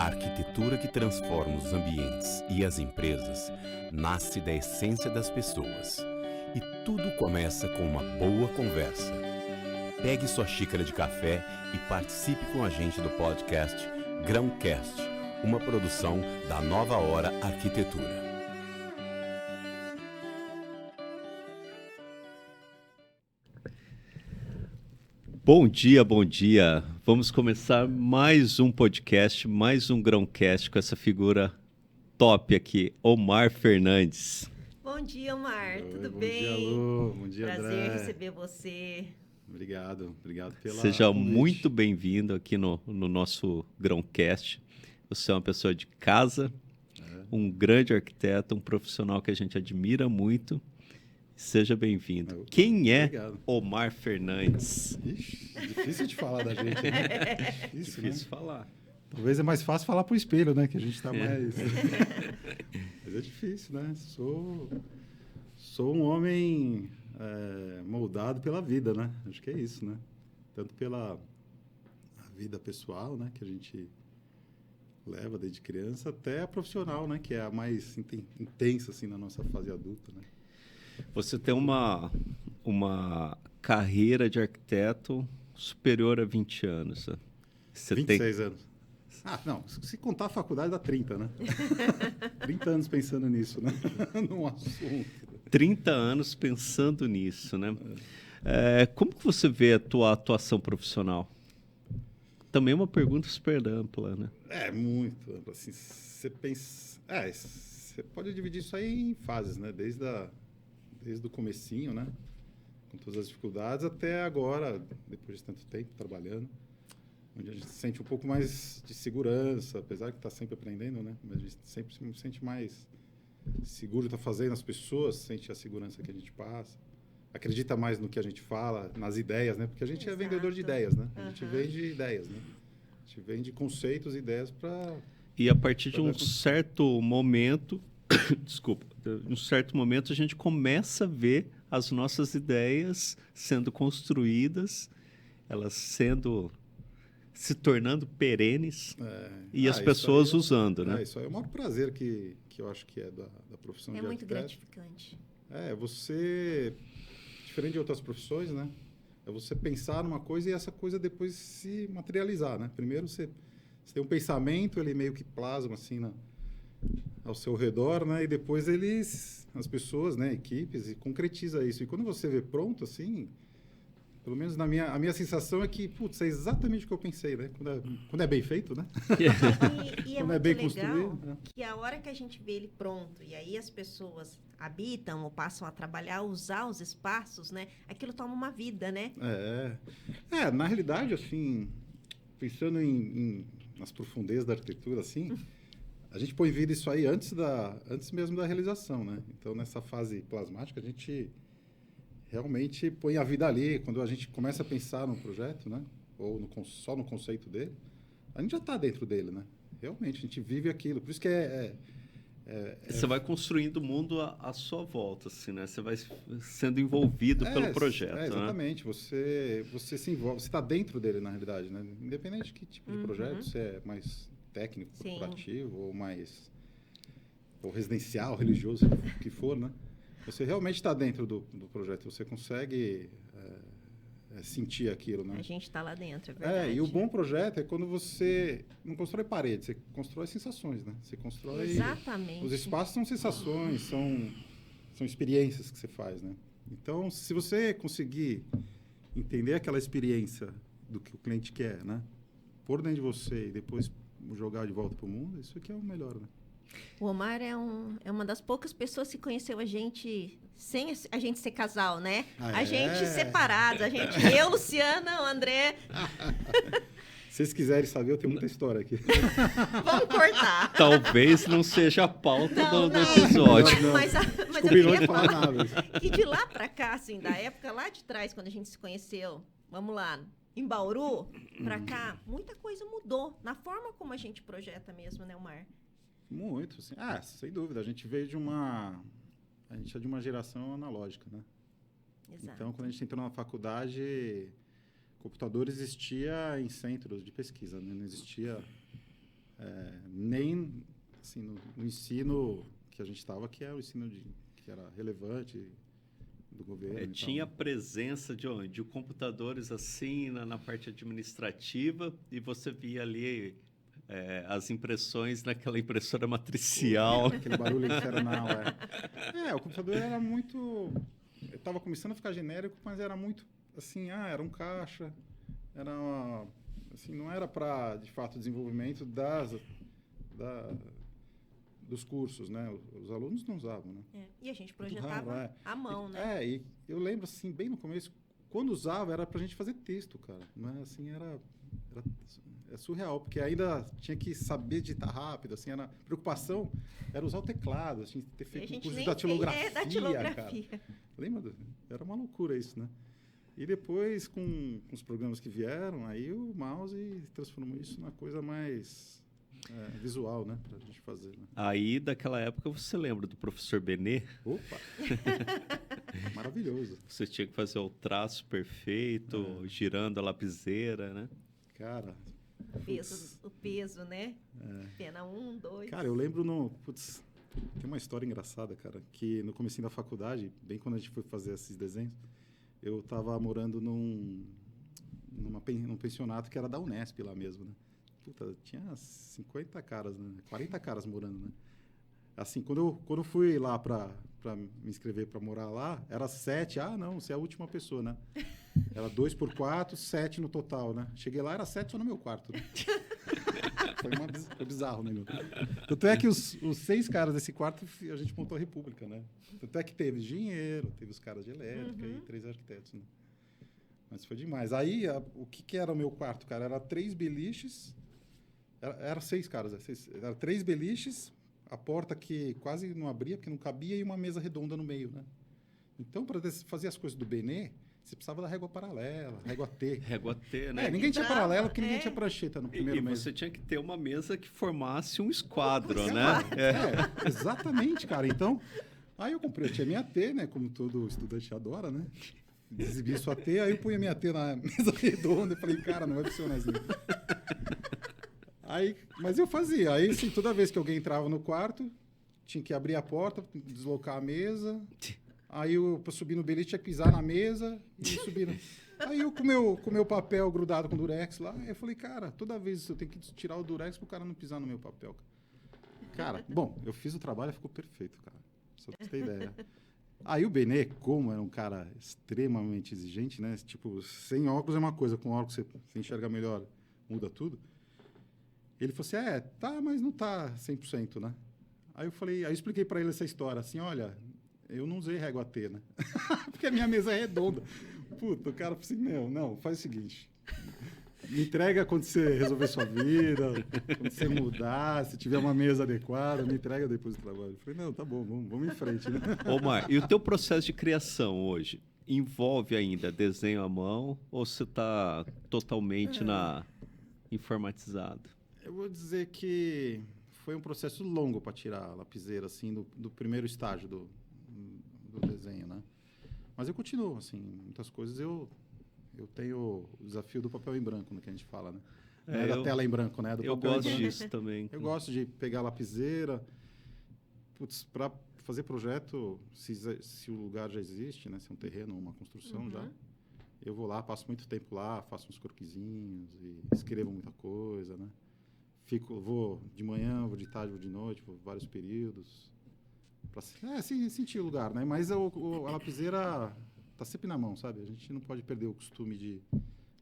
A arquitetura que transforma os ambientes e as empresas nasce da essência das pessoas. E tudo começa com uma boa conversa. Pegue sua xícara de café e participe com a gente do podcast Grãocast, uma produção da Nova Hora Arquitetura. Bom dia, bom dia. Vamos começar mais um podcast, mais um Grãocast com essa figura top aqui, Omar Fernandes. Bom dia, Omar. Tudo bom bem? Bom dia, Lu. Bom dia, Prazer André. receber você. Obrigado pela Seja convite. muito bem-vindo aqui no nosso Grãocast. Você é uma pessoa de casa, um grande arquiteto, um profissional que a gente admira muito. Seja bem-vindo. Quem é Obrigado. Omar Fernandes? Ixi, difícil de falar da gente, né? Difícil né? falar. Talvez é mais fácil falar pro espelho, né? Que a gente está mais... Mas é difícil, né? Sou um homem moldado pela vida, né? Acho que é isso, né? Tanto pela a vida pessoal, né? Que a gente leva desde criança, até a profissional, né? Que é a mais intensa, assim, na nossa fase adulta, né? Você tem uma carreira de arquiteto superior a 20 anos. Né? Você 26 anos. Ah, não, se contar a faculdade dá 30, né? 30 anos pensando nisso, né? Num assunto. 30 anos pensando nisso, né? Como que você vê a tua atuação profissional? Também é uma pergunta super ampla, né? É, muito ampla. Assim, você pensa... você pode dividir isso aí em fases, né? Desde o comecinho, né? Com todas as dificuldades, até agora, depois de tanto tempo trabalhando, onde a gente sente um pouco mais de segurança, apesar que está sempre aprendendo, né? Mas a gente sempre se sente mais seguro de estar fazendo, as pessoas sentem a segurança que a gente passa, acredita mais no que a gente fala, nas ideias, né? Porque a gente é vendedor de ideias, né? A gente vende ideias, né? A gente vende conceitos, ideias para... E a partir de um certo momento... Desculpa. Em um certo momento, a gente começa a ver as nossas ideias sendo construídas, elas se tornando perenes e as pessoas usando, né? Isso aí é o maior prazer que eu acho que é da profissão de arquiteto. É muito gratificante. Você, diferente de outras profissões, né? É você pensar numa coisa e essa coisa depois se materializar, né? Primeiro você tem um pensamento, ele meio que plasma assim ao seu redor, né? E depois as pessoas, né, equipes, e concretiza isso. E quando você vê pronto, assim, pelo menos a minha sensação é que, putz, é exatamente o que eu pensei, né? Quando é bem feito, né? E é quando muito é bem legal construído, né? que a hora que a gente vê ele pronto e aí as pessoas habitam ou passam a trabalhar, usar os espaços, né? Aquilo toma uma vida, né? Na realidade, assim, pensando nas profundezas da arquitetura, assim... A gente põe vida isso aí antes mesmo da realização, né? Então, nessa fase plasmática, a gente realmente põe a vida ali. Quando a gente começa a pensar num projeto, né? Ou só no conceito dele, a gente já está dentro dele, né? Realmente, a gente vive aquilo. Por isso que Você vai construindo o mundo à sua volta, assim, né? Você vai sendo envolvido pelo projeto. Exatamente. Né? Você se envolve, você está dentro dele, na realidade, né? Independente de que tipo de projeto, se é mais... técnico, corporativo, ou residencial, religioso, o que for, né? Você realmente está dentro do projeto, você consegue sentir aquilo, né? A gente está lá dentro, é verdade. E o bom projeto é quando você não constrói paredes, você constrói sensações, né? Você constrói... Exatamente. Os espaços são sensações, são experiências que você faz, né? Então, se você conseguir entender aquela experiência do que o cliente quer, né? Pôr dentro de você e depois jogar de volta para o mundo, isso aqui é o melhor, né? O Omar é uma das poucas pessoas que conheceu a gente sem a gente ser casal, né? A gente separados, eu, Luciana, o André. Se vocês quiserem saber, eu tenho muita história aqui. Vamos cortar. Talvez não seja a pauta do episódio. Não. Mas eu queria falar que de lá para cá, assim, da época lá de trás, quando a gente se conheceu, vamos lá, em Bauru, para cá, muita coisa mudou na forma como a gente projeta mesmo, né, Omar? Muito, assim. Sem dúvida. A gente é de uma geração analógica, né? Exato. Então, quando a gente entrou na faculdade, computador existia em centros de pesquisa, né? Não existia nem assim, no ensino que a gente estava, que é o ensino que era relevante do governo. Então. Tinha presença de computadores assim na parte administrativa e você via ali as impressões naquela impressora matricial. Aquele barulho infernal, o computador era muito... Estava começando a ficar genérico, mas era muito assim, era um caixa, assim, não era para, de fato, desenvolvimento dos cursos, né? Os alunos não usavam, né? E a gente projetava raro, à mão, né? E eu lembro, assim, bem no começo, quando usava era pra gente fazer texto, cara. Não é assim, é surreal, porque ainda tinha que saber digitar rápido, assim, a preocupação era usar o teclado, assim, ter feito um curso de datilografia, cara. Lembra? Era uma loucura isso, né? E depois, com os programas que vieram, aí o mouse transformou isso numa coisa mais visual, né? Pra gente fazer, né? Aí, daquela época, você lembra do professor Benê? Opa! Maravilhoso. Você tinha que fazer o traço perfeito, girando a lapiseira, né? Cara... O peso, né? Pena 1, 2... Cara, eu lembro tem uma história engraçada, cara, que no comecinho da faculdade, bem quando a gente foi fazer esses desenhos, eu tava morando num pensionato que era da Unesp lá mesmo, né? Puta, tinha 50 caras, né? 40 caras morando, né? Assim, quando eu fui lá para me inscrever para morar lá, era 7. Não, você é a última pessoa, né? Era 2 por 4, 7 no total, né? Cheguei lá, era 7 só no meu quarto, né? Foi bizarro, né? Tanto é que os 6 caras desse quarto, a gente montou a República, né? Tanto é que teve engenheiro, teve os caras de elétrica e 3 arquitetos, né? Mas foi demais. Aí, o que era o meu quarto, cara? Era 3 beliches, era 6 caras, era 3 beliches, a porta que quase não abria, porque não cabia, e uma mesa redonda no meio, né? Então, para fazer as coisas do Benê, você precisava da régua paralela, régua T. Régua T, né? Ninguém tinha paralela, porque ninguém tinha prancheta no primeiro mês. E você tinha que ter uma mesa que formasse um esquadro, né? Exatamente, cara. Então, aí eu tinha minha T, né? Como todo estudante adora, né? Exibi sua T, aí eu punha minha T na mesa redonda e falei, cara, não vai funcionar assim. Mas eu fazia. Aí, assim, toda vez que alguém entrava no quarto, tinha que abrir a porta, deslocar a mesa. Aí, para subir no beliche, tinha que pisar na mesa e subir. Aí, eu com o meu papel grudado com o durex lá, eu falei, cara, toda vez eu tenho que tirar o durex para o cara não pisar no meu papel. Cara, bom, eu fiz o trabalho e ficou perfeito, cara. Só pra você ter ideia. Aí, o Benê, como era um cara extremamente exigente, né? Tipo, sem óculos é uma coisa, com óculos você enxerga melhor, muda tudo. Ele falou assim, tá, mas não tá 100%, né? Aí eu expliquei para ele essa história, assim, olha, eu não usei régua T, né? Porque a minha mesa é redonda. Puta, o cara falou assim, não, faz o seguinte, me entrega quando você resolver sua vida, quando você mudar, se tiver uma mesa adequada, me entrega depois do trabalho. Eu falei, não, tá bom, vamos em frente, né? Omar, e o teu processo de criação hoje envolve ainda desenho à mão ou você está totalmente informatizado? Eu vou dizer que foi um processo longo para tirar a lapiseira, assim, do primeiro estágio do desenho, né? Mas eu continuo, assim, muitas coisas eu tenho o desafio do papel em branco, no que a gente fala, né? Não é da tela em branco, né? Do eu papel gosto em branco. disso também. Eu gosto de pegar a lapiseira. Para fazer projeto, se o lugar já existe, né? Se é um terreno ou uma construção já, eu vou lá, passo muito tempo lá, faço uns croquisinhos e escrevo muita coisa, né? Vou de manhã, vou de tarde, vou de noite, vou vários períodos. Para sentir o lugar, né? Mas a lapiseira tá sempre na mão, sabe? A gente não pode perder o costume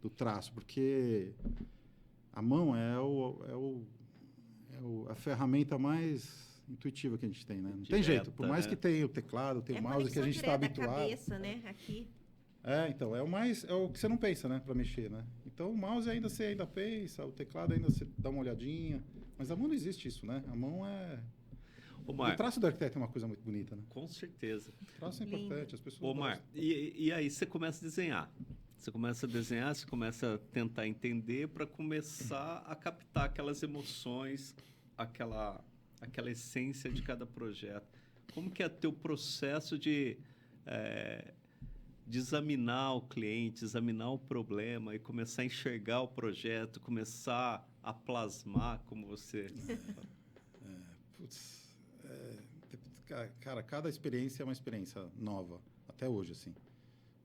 do traço, porque a mão é a ferramenta mais intuitiva que a gente tem, né? Não tem jeito. Por mais que tenha o teclado, tenha o mouse que a gente está habituado. É a cabeça, né? Aqui. Então, é o que você não pensa, né? Para mexer, né? Então, o mouse você ainda pensa, o teclado ainda você dá uma olhadinha. Mas a mão não existe isso, né? A mão é... Omar, o traço do arquiteto é uma coisa muito bonita, né? Com certeza. O traço é importante, as pessoas... Omar, e aí você começa a desenhar. Você começa a desenhar, você começa a tentar entender para começar a captar aquelas emoções, aquela essência de cada projeto. Como que é teu processo de examinar o cliente, examinar o problema e começar a enxergar o projeto, começar a plasmar, como você... Putz, cara, cada experiência é uma experiência nova, até hoje, assim.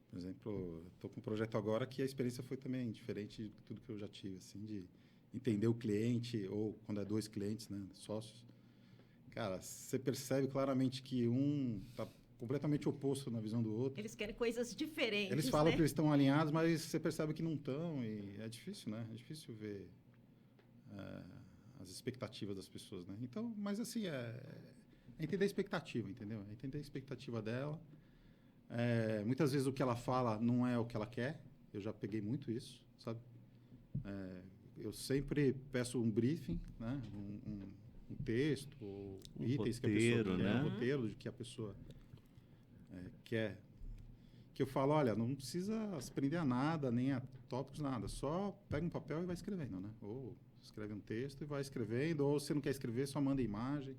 Por exemplo, estou com um projeto agora que a experiência foi também diferente de tudo que eu já tive, assim, de entender o cliente, ou quando é 2 clientes, né, sócios. Cara, você percebe claramente que um está completamente oposto na visão do outro. Eles querem coisas diferentes, Eles falam né? que eles estão alinhados, mas você percebe que não estão, e é difícil, né? É difícil ver as expectativas das pessoas, né? Então, mas assim, é entender a expectativa, entendeu? É entender a expectativa dela. Muitas vezes o que ela fala não é o que ela quer. Eu já peguei muito isso, sabe? Eu sempre peço um briefing, né? Um texto, ou Um itens roteiro, que a pessoa quer, né? um roteiro de que a pessoa quer. Que eu falo, olha, não precisa se prender a nada, nem a tópicos, nada. Só pega um papel e vai escrevendo, né? Ou escreve um texto e vai escrevendo, ou se não quer escrever, só manda imagem.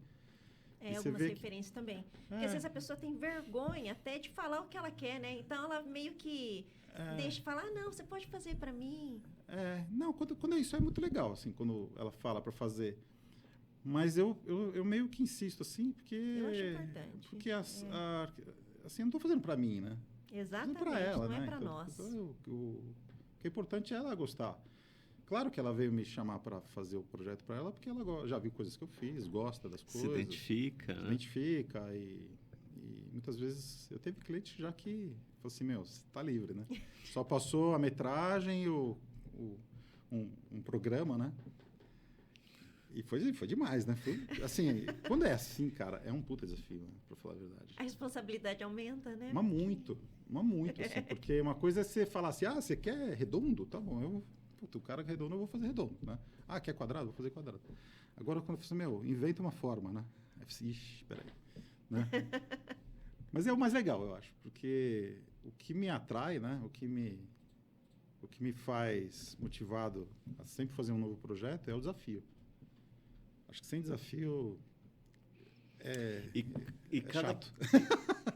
E você Algumas vê que- referências também. Porque às vezes a pessoa tem vergonha até de falar o que ela quer, né? Então ela meio que deixa falar, não, você pode fazer para mim. Não, quando isso é muito legal, assim, quando ela fala para fazer. Mas eu meio que insisto, assim, porque... Eu acho importante. Porque, assim, eu não estou fazendo para mim, né? Exatamente, Para ela, não né? é para Então, nós. o que é importante é ela gostar. Claro que ela veio me chamar para fazer o projeto para ela, porque ela já viu coisas que eu fiz, gosta das Se coisas. identifica, Se né? identifica e muitas vezes eu teve cliente já que falou assim, meu, você está livre, né? Só passou a metragem e um programa, né? E foi demais, né? Foi, assim, quando é assim, cara, é um puta desafio, né? Para falar a verdade. A responsabilidade aumenta, né? Mas muito, assim, porque uma coisa é você falar assim, você quer redondo? Tá bom, o cara que é redondo, eu vou fazer redondo, né? Quer quadrado? Vou fazer quadrado. Agora, quando eu falo assim, inventa uma forma, né? Aí você, ixi, peraí, né? Mas é o mais legal, eu acho, porque o que me atrai, né? O que me faz motivado a sempre fazer um novo projeto é o desafio. Acho que sem desafio E cada, chato.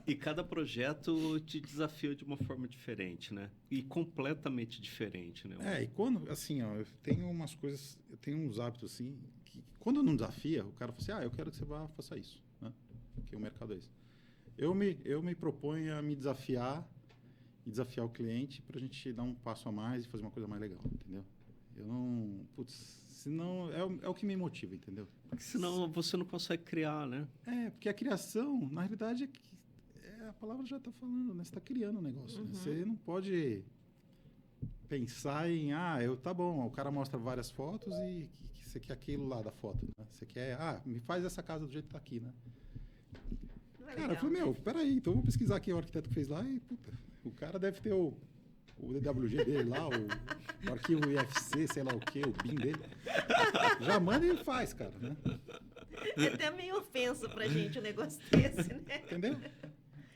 e cada projeto te desafia de uma forma diferente, né? E completamente diferente, né? E quando, assim, eu tenho uns hábitos, assim, que quando não desafia, o cara fala assim, eu quero que você faça isso, né? Porque o mercado é isso. Eu me proponho a me desafiar e desafiar o cliente para a gente dar um passo a mais e fazer uma coisa mais legal, entendeu? Eu não... senão é o que me motiva, entendeu? Porque senão você não consegue criar, né? Porque a criação, na realidade, a palavra já está falando, né? Você está criando um negócio, né? Você não pode pensar em, tá bom, o cara mostra várias fotos e que você quer aquilo lá da foto, né? Você quer, me faz essa casa do jeito que está aqui, né? Não é Cara, eu legal, falei, né? peraí, então eu vou pesquisar aqui o arquiteto que fez lá e, puta, o cara deve ter o DWG dele lá, o arquivo IFC, sei lá o quê, o BIM dele. Já manda e faz, cara, né? É até meio ofensa pra gente um negócio desse, né? Entendeu?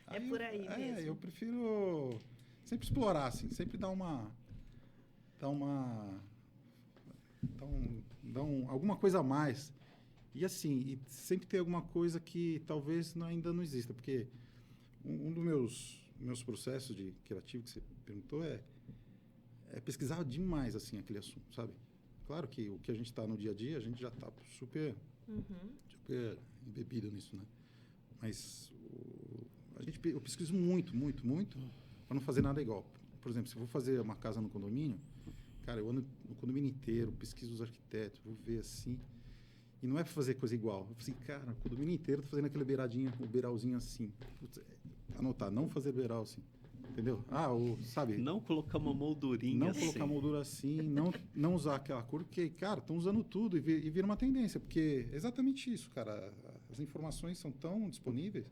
É por aí mesmo. Eu prefiro sempre explorar, assim, sempre dar alguma coisa a mais. E assim, sempre ter alguma coisa que talvez ainda não exista, porque um dos meus processos de criativo que você perguntou é pesquisar demais, assim, aquele assunto, sabe? Claro que o que a gente está no dia a dia, a gente já está super embebido nisso, né? Mas eu pesquiso muito, muito, muito para não fazer nada igual. Por exemplo, se eu vou fazer uma casa no condomínio, cara, eu ando no condomínio inteiro, pesquiso os arquitetos, vou ver assim. E não é para fazer coisa igual. Eu falei assim, cara, o condomínio inteiro tá fazendo aquele o beiralzinho assim. Putz, anotar, não fazer beiral assim. Entendeu? Sabe? Não colocar uma moldurinha Não assim. colocar moldura assim, não usar aquela cor, porque, cara, estão usando tudo e vira uma tendência. Porque é exatamente isso, cara. As informações são tão disponíveis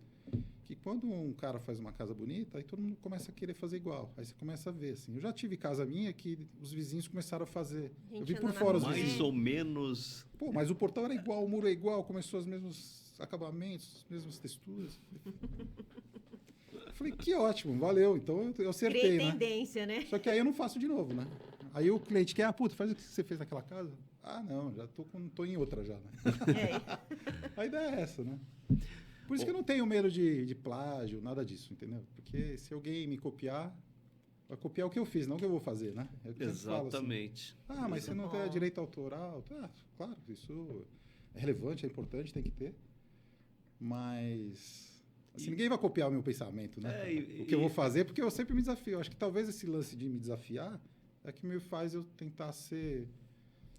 que quando um cara faz uma casa bonita, aí todo mundo começa a querer fazer igual. Aí você começa a ver, assim. Eu já tive casa minha que os vizinhos começaram a fazer. Gente Eu vi anda por na fora os rua. Mais vizinhos. ou menos. Pô, mas o portão era igual, o muro é igual, começou os mesmos acabamentos, as mesmas texturas. Eu falei, que ótimo, valeu. Então eu acertei, Criei né? tendência, né? Só que aí eu não faço de novo, né? Aí o cliente quer, faz o que você fez naquela casa? Não, já tô em outra já, né? A ideia é essa, né? Por isso que eu não tenho medo de plágio, nada disso, entendeu? Porque se alguém me copiar, vai copiar o que eu fiz, não o que eu vou fazer, né? É o que eu sempre falo, assim. Exatamente. Mas você não tem direito autoral. Claro, isso é relevante, é importante, tem que ter. Mas assim, ninguém vai copiar o meu pensamento, né? O que eu vou fazer, porque eu sempre me desafio. Eu acho que talvez esse lance de me desafiar é que me faz eu tentar ser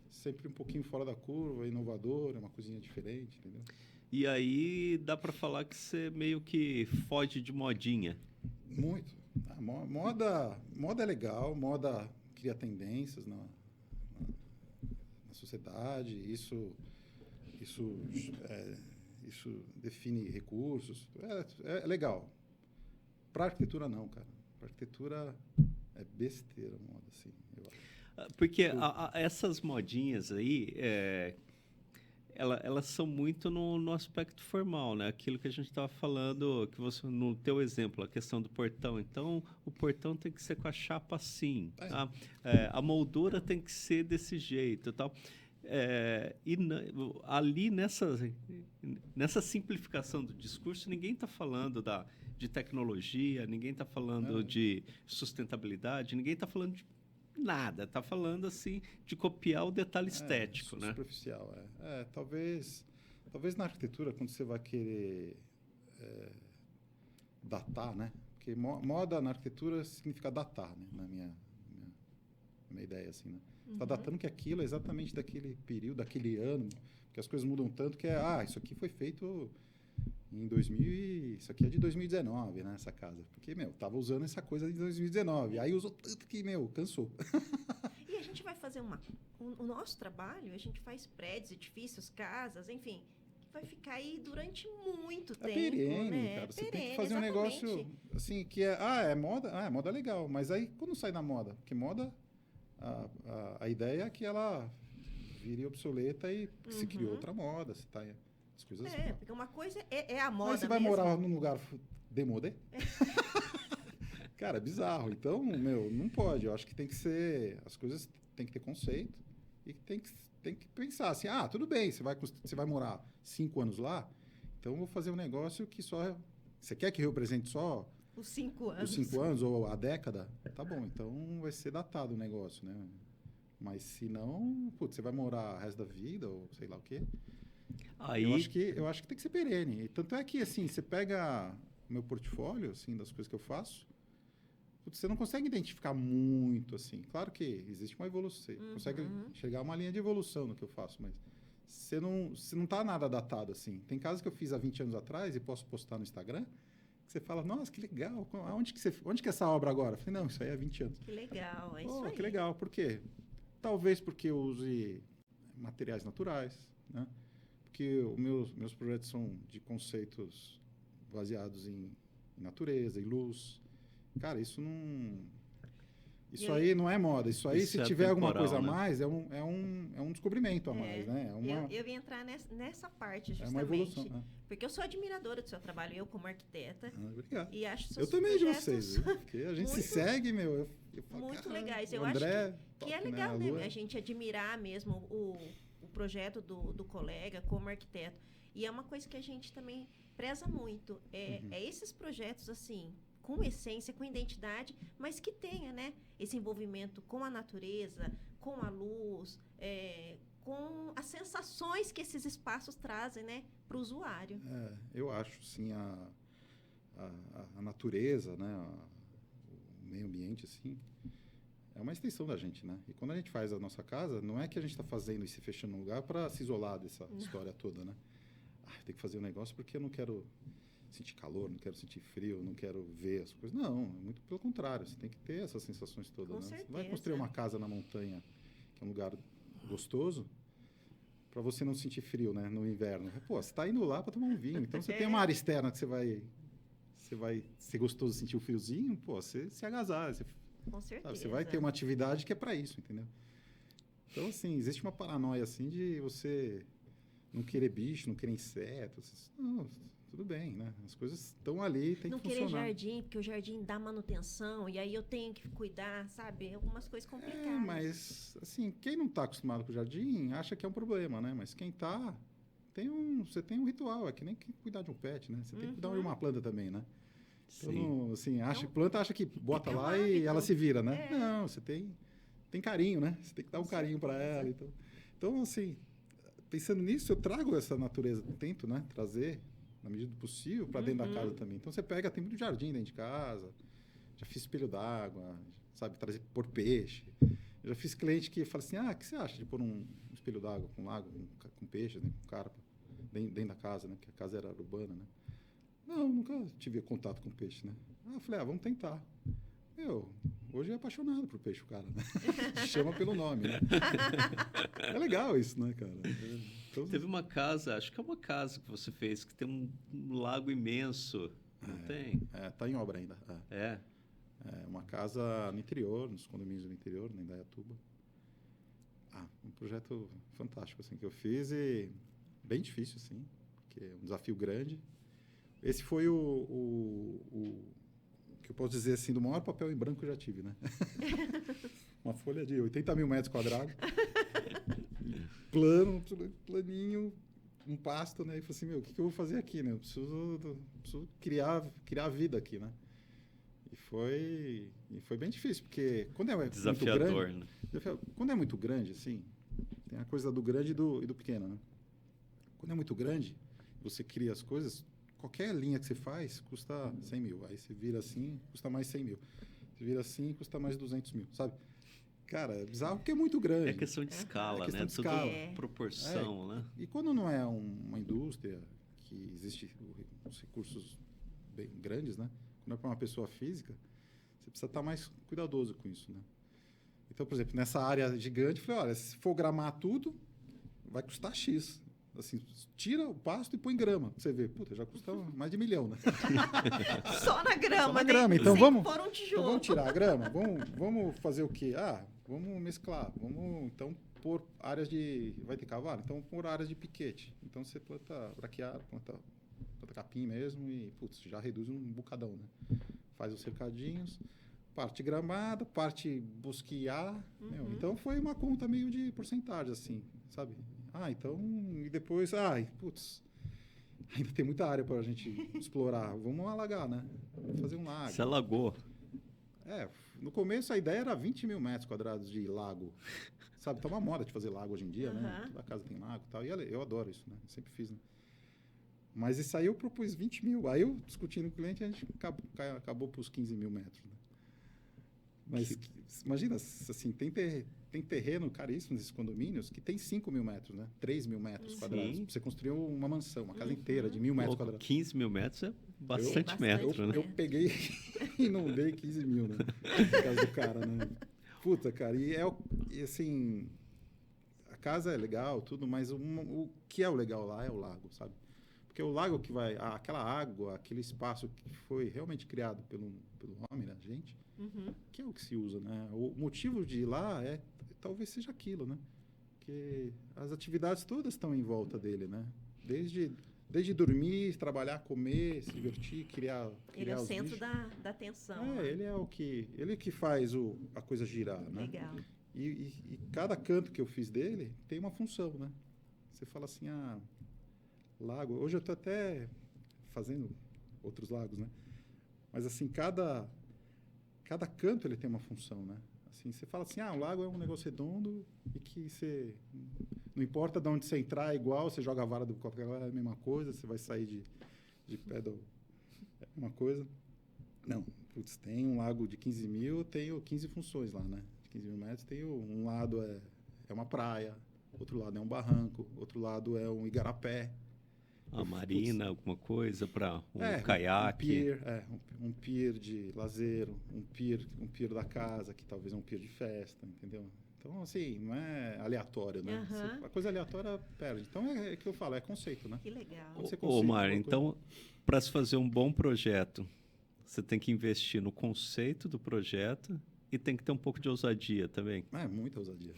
sempre um pouquinho fora da curva, inovador, é uma coisinha diferente, entendeu? E aí dá para falar que você meio que foge de modinha. Muito. Moda é legal, moda cria tendências na sociedade, isso define recursos, é legal. Para arquitetura não, cara. Para arquitetura é besteira, moda, assim, eu acho. Porque essas modinhas aí, elas são muito no aspecto formal, né? Aquilo que a gente estava falando, que você, no teu exemplo, a questão do portão. Então, o portão tem que ser com a chapa assim, tá? A moldura tem que ser desse jeito, tal. Ali nessa simplificação do discurso, ninguém está falando de tecnologia, ninguém está falando de sustentabilidade, ninguém está falando de nada, está falando assim de copiar o detalhe estético, né? Superficial, talvez na arquitetura, quando você vai querer datar, né? Porque moda na arquitetura significa datar, né? Na minha ideia, assim, né? Você está datando que aquilo é exatamente daquele período, daquele ano, porque as coisas mudam tanto que isso aqui foi feito em 2000, isso aqui é de 2019, né, essa casa. Porque, tava usando essa coisa de 2019, aí usou tanto que, cansou. E a gente vai fazer o nosso trabalho, a gente faz prédios, edifícios, casas, enfim, que vai ficar aí durante muito tempo, perene, né? cara. Você tem que fazer um negócio, assim, que é moda é legal, mas aí quando sai da moda? Porque moda, a ideia é que ela vire obsoleta e se criou outra moda, você tá... As coisas porque uma coisa é a moda. Mas você vai morar num lugar demodé? Cara, é bizarro. Então, não pode. Eu acho que tem que ser... As coisas tem que ter conceito e tem que pensar assim, tudo bem, você vai morar 5 anos lá, então eu vou fazer um negócio que só... Você quer que represente só... Os 5 anos. Os 5 anos ou a década? Tá bom, então vai ser datado o negócio, né? Mas se não, você vai morar o resto da vida ou sei lá o quê... Aí... Eu acho que tem que ser perene. Tanto é que, assim, você pega o meu portfólio, assim, das coisas que eu faço, você não consegue identificar muito, assim. Claro que existe uma evolução. Você consegue chegar a uma linha de evolução no que eu faço, mas você não tá nada datado, assim. Tem casos que eu fiz há 20 anos atrás e posso postar no Instagram, que você fala, nossa, que legal. Onde que é essa obra agora? Eu falei, não, isso aí é 20 anos. Que legal, é isso aí. Que legal. Por quê? Talvez porque eu use materiais naturais, né? Porque os meus projetos são de conceitos baseados em natureza, em luz. Cara, isso aí não é moda. Isso aí, se tiver alguma coisa a mais, é um descobrimento a mais, né? Eu ia entrar nessa parte, justamente. É uma evolução, né? Porque eu sou admiradora do seu trabalho, eu como arquiteta. Obrigado. E acho eu também de vocês, viu? Porque a gente se segue, eu falo, muito legais. Eu André, acho que é legal, né? A gente admirar mesmo o projeto do colega como arquiteto. E é uma coisa que a gente também preza muito. É esses projetos, assim, com essência, com identidade, mas que tenha, né? Esse envolvimento com a natureza, com a luz, com as sensações que esses espaços trazem, né? Para o usuário. Eu acho, sim, a natureza, né? O meio ambiente, assim... É uma extensão da gente, né? E quando a gente faz a nossa casa, não é que a gente está fazendo e se fechando no lugar para se isolar dessa história toda, né? Tem que fazer um negócio porque eu não quero sentir calor, não quero sentir frio, não quero ver as coisas. Não, é muito pelo contrário. Você tem que ter essas sensações todas, Com né? certeza. Você vai construir uma casa na montanha, que é um lugar gostoso, para você não sentir frio, né? No inverno. Pô, você está indo lá para tomar um vinho. Então, você tem uma área externa que você vai ser gostoso sentir o friozinho, pô, você se agasalha, com certeza. Você vai ter uma atividade que é para isso, entendeu? Então, assim, existe uma paranoia, assim, de você não querer bicho, não querer insetos. Não, tudo bem, né? As coisas estão ali, tem que funcionar. Não querer jardim, porque o jardim dá manutenção, e aí eu tenho que cuidar, sabe? Algumas coisas complicadas. Mas, assim, quem não está acostumado com o jardim acha que é um problema, né? Mas quem está, você tem um ritual, é que nem cuidar de um pet, né? Você tem que cuidar de uma planta também, né? Então, Sim. não, assim, planta acha que bota é um lá e hábito. ela se vira, né? É. Não, você tem carinho, né? Você tem que dar um Com carinho para certeza. ela. Então, assim, pensando nisso, eu trago essa natureza, tento, né, trazer, na medida do possível, para dentro da casa também. Então, você pega, tem muito jardim dentro de casa, já fiz espelho d'água, sabe, pôr peixe. Eu já fiz cliente que fala assim, o que você acha de pôr um espelho d'água com lago, com peixe, né, com carpa, dentro da casa, né, que a casa era urbana, né? Não, nunca tive contato com peixe, né? Eu falei, vamos tentar. Hoje é apaixonado por peixe, o cara, né? Chama pelo nome, né? É legal isso, né, cara? Então, Teve uma casa, acho que é uma casa que você fez, que tem um lago imenso, não tem? tá em obra ainda. É. É uma casa no interior, nos condomínios do interior, em Indaiatuba. Um projeto fantástico, assim, que eu fiz e bem difícil, assim, porque é um desafio grande. Esse foi o que eu posso dizer, assim, do maior papel em branco que eu já tive, né? Uma folha de 80 mil metros quadrados, planinho, um pasto, né? E falei assim, o que eu vou fazer aqui, né? Eu preciso criar vida aqui, né? E foi bem difícil, porque quando é Desafiador, muito grande, né? Quando é muito grande, assim, tem a coisa do grande e do pequeno, né? Quando é muito grande, você cria as coisas, qualquer linha que você faz custa 100 mil. Aí você vira assim, custa mais 100 mil. Você vira assim, custa mais 200 mil, sabe? Cara, é bizarro porque é muito grande. É questão de escala, questão né? de Tudo escala. proporção, né? E quando não é uma indústria que existe os recursos bem grandes, né? Quando é para uma pessoa física, você precisa estar mais cuidadoso com isso, né? Então, por exemplo, nessa área gigante, eu falei, olha, se for gramar tudo, vai custar X. Assim, tira o pasto e põe grama. Você vê, já custa mais de 1 milhão, né? Só na grama, Só na né? grama. Então, Sem vamos, pôr um então tijolo. vamos tirar a grama? Vamos fazer o quê? Vamos mesclar. Vamos, então, pôr áreas de... Vai ter cavalo? Então, pôr áreas de piquete. Então, você planta braquiária, planta capim mesmo e, já reduz um bocadão, né? Faz os cercadinhos, parte gramada, parte bosquear. Então, foi uma conta meio de porcentagem, assim, sabe? Então... E depois... ainda tem muita área para a gente explorar. Vamos alagar, né? Vamos fazer um lago. Se alagou. No começo a ideia era 20 mil metros quadrados de lago. Sabe, tá uma moda de fazer lago hoje em dia, né? Toda casa tem lago e tal. E eu adoro isso, né? Sempre fiz, né? Mas isso aí eu propus 20 mil. Aí eu, discutindo com o cliente, a gente acabou para os 15 mil metros. Né? Mas imagina, assim, tem terreno caríssimo nesses condomínios que tem 5 mil metros, né? 3 mil metros quadrados. Você construiu uma mansão, uma casa inteira de 1.000 metros quadrados. 15 mil metros é bastante Bastante metro, né? Eu peguei e não dei 15 mil, né? Por causa do cara, né? Cara, e assim, a casa é legal, tudo, mas o que é o legal lá é o lago, sabe? Porque o lago que vai, aquela água, aquele espaço que foi realmente criado pelo homem, né, gente, que é o que se usa, né? O motivo de ir lá talvez seja aquilo, né? Porque as atividades todas estão em volta dele, né? Desde dormir, trabalhar, comer, se divertir, criar Ele é o os centro bichos. da atenção. Ele que faz a coisa girar, né? Legal. E cada canto que eu fiz dele tem uma função, né? Você fala assim, lago. Hoje eu estou até fazendo outros lagos, né? Mas assim, cada canto ele tem uma função, né? Assim, você fala assim, um lago é um negócio redondo e que você... Não importa de onde você entrar, é igual, você joga a vara do Coca-Cola, é a mesma coisa, você vai sair de pedal, é a mesma coisa. Não, tem um lago de 15 mil, tenho 15 funções lá, né? De 15 mil metros, um lado é uma praia, outro lado é um barranco, outro lado é um igarapé. A marina, alguma coisa para caiaque. Um pier de lazer, um pier da casa, que talvez é um pier de festa, entendeu? Então, assim, não é aleatório, né? A coisa aleatória perde. Então, é que eu falo, é conceito, né? Que legal. Mário, então, para se fazer um bom projeto, você tem que investir no conceito do projeto e tem que ter um pouco de ousadia também. Muita ousadia.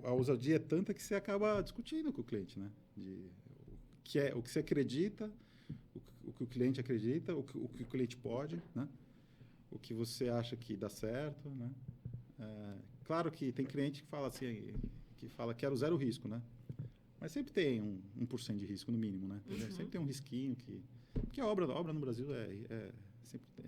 A ousadia é tanta que você acaba discutindo com o cliente, né? O que você acredita, o que o cliente acredita, o que o cliente pode, né? O que você acha que dá certo, né? Claro que tem cliente que fala assim, quero zero risco, né? Mas sempre tem 1% de risco no mínimo, né? Sempre tem um risquinho que porque a obra no Brasil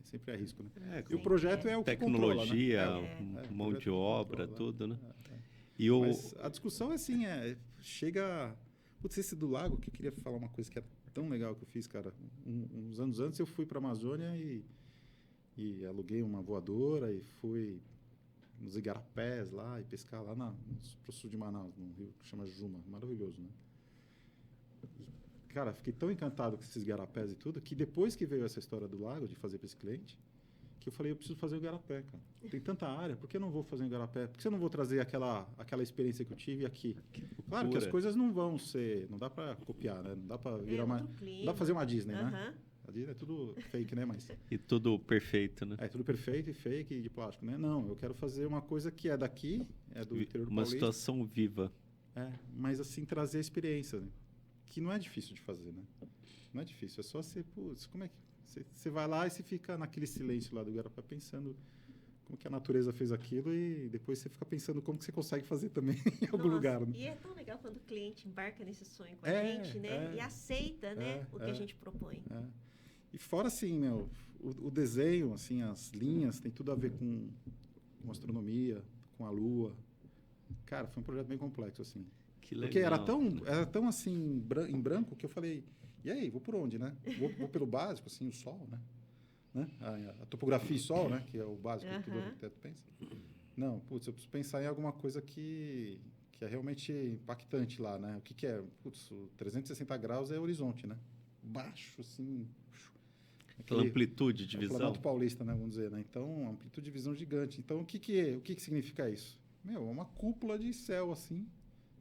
sempre é risco, né? E o Com projeto é o que tecnologia, controla, né? O mão projeto de obra, controla, tudo, né? É. E o... Mas a discussão é assim, chega... Putz, esse do lago, que eu queria falar uma coisa que é tão legal que eu fiz, cara. Uns anos antes eu fui para a Amazônia e aluguei uma voadora e fui nos igarapés lá e pescar lá pro sul de Manaus, num rio que chama Juma. Maravilhoso, né? E, cara, fiquei tão encantado com esses igarapés e tudo, que depois que veio essa história do lago, de fazer para esse cliente, que eu falei, eu preciso fazer o igarapé, cara. Tem tanta área, por que eu não vou fazer um igarapé? Por que eu não vou trazer aquela experiência que eu tive aqui? Claro que as coisas não vão ser... Não dá para copiar, né? Não dá para virar não dá para fazer uma Disney, né? A Disney é tudo fake, né? Mas... E tudo perfeito, né? É tudo perfeito e fake e de plástico, né? Não, eu quero fazer uma coisa que é daqui, é do interior do Paulista. Uma situação viva. Mas assim, trazer a experiência, né? Que não é difícil de fazer, né? Não é difícil, é só você... Putz, como é que... Você vai lá e você fica naquele silêncio lá do Igarapé pensando como que a natureza fez aquilo e depois você fica pensando como que você consegue fazer também em algum lugar. Né? E é tão legal quando o cliente embarca nesse sonho com a gente, né? E aceita, né? O que a gente propõe. E fora assim, o desenho, assim, as linhas, tem tudo a ver com astronomia, com a lua. Cara, foi um projeto bem complexo, assim. Que legal. Porque era tão assim, em branco, que eu falei... E aí, vou por onde, né? Vou pelo básico, assim, o sol, né? A topografia e sol, né? Que é o básico que todo arquiteto pensa. Não, putz, eu preciso pensar em alguma coisa que é realmente impactante lá, né? O que é? Putz, o 360 graus é horizonte, né? Baixo, assim... Aquela amplitude de visão. Planalto Paulista, né? Vamos dizer, né? Então, amplitude de visão gigante. Então, o que significa isso? É uma cúpula de céu, assim,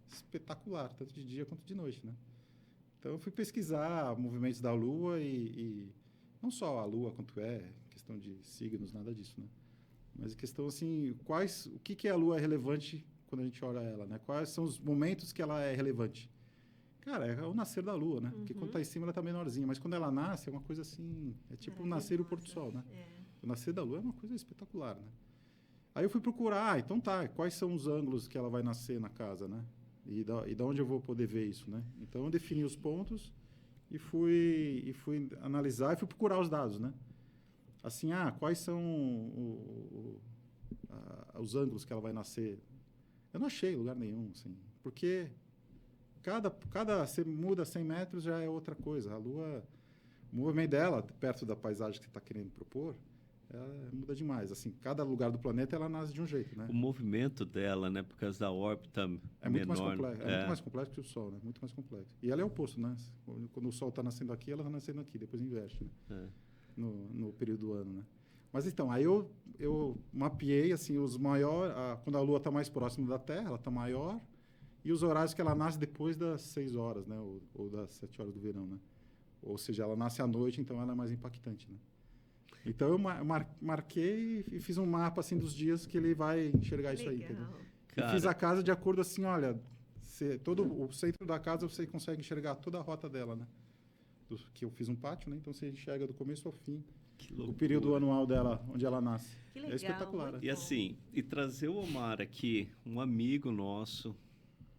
espetacular, tanto de dia quanto de noite, né? Então, eu fui pesquisar movimentos da Lua e não só a Lua, quanto questão de signos, nada disso, né? Mas a questão, assim, o que a Lua é relevante quando a gente olha ela, né? Quais são os momentos que ela é relevante? Cara, é o nascer da Lua, né? Porque quando está em cima, ela está menorzinha. Mas quando ela nasce, é uma coisa assim... É tipo o nascer e o pôr do sol, né? O nascer da Lua é uma coisa espetacular, né? Aí eu fui procurar, então tá, quais são os ângulos que ela vai nascer na casa, né? E da onde eu vou poder ver isso, né? Então, eu defini os pontos e fui analisar e fui procurar os dados, né? Assim, quais são os ângulos que ela vai nascer? Eu não achei lugar nenhum, assim, porque você muda 100 metros já é outra coisa. A Lua, o movimento dela, perto da paisagem que você está querendo propor, muda demais. Assim, cada lugar do planeta ela nasce de um jeito, né? O movimento dela, né, por causa da órbita é muito menor, mais complexo. É muito mais complexo que o Sol, né? Muito mais complexo. E ela é o oposto, né? Quando o Sol está nascendo aqui, ela está nascendo aqui, depois inverte, né? No período do ano, né? Mas então, aí eu mapeei assim os maiores, quando a Lua está mais próxima da Terra, ela está maior, e os horários que ela nasce depois das 6 horas, né? Ou das 7 horas do verão, né? Ou seja, ela nasce à noite, então ela é mais impactante, né? Então, eu marquei e fiz um mapa, assim, dos dias que ele vai enxergar isso aí, entendeu? E fiz a casa de acordo, assim, olha, todo o centro da casa você consegue enxergar toda a rota dela, né? Que eu fiz um pátio, né? Então, você enxerga do começo ao fim o período anual dela, onde ela nasce. Que legal, é espetacular. E assim, trazer o Omar aqui, um amigo nosso,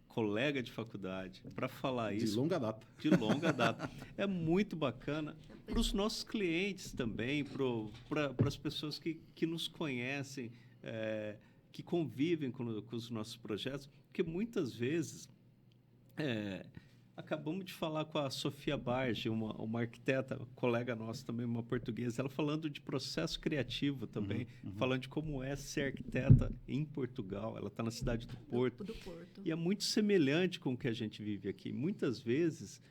colega de faculdade, para falar isso... De longa data. De longa data. É muito bacana para os nossos clientes também, para as pessoas que nos conhecem, que convivem com os nossos projetos, porque muitas vezes... acabamos de falar com a Sofia Barge, uma arquiteta, colega nossa também, uma portuguesa, ela falando de processo criativo também, falando de como é ser arquiteta em Portugal. Ela está na cidade do Porto. Do Porto. E é muito semelhante com o que a gente vive aqui. Muitas vezes,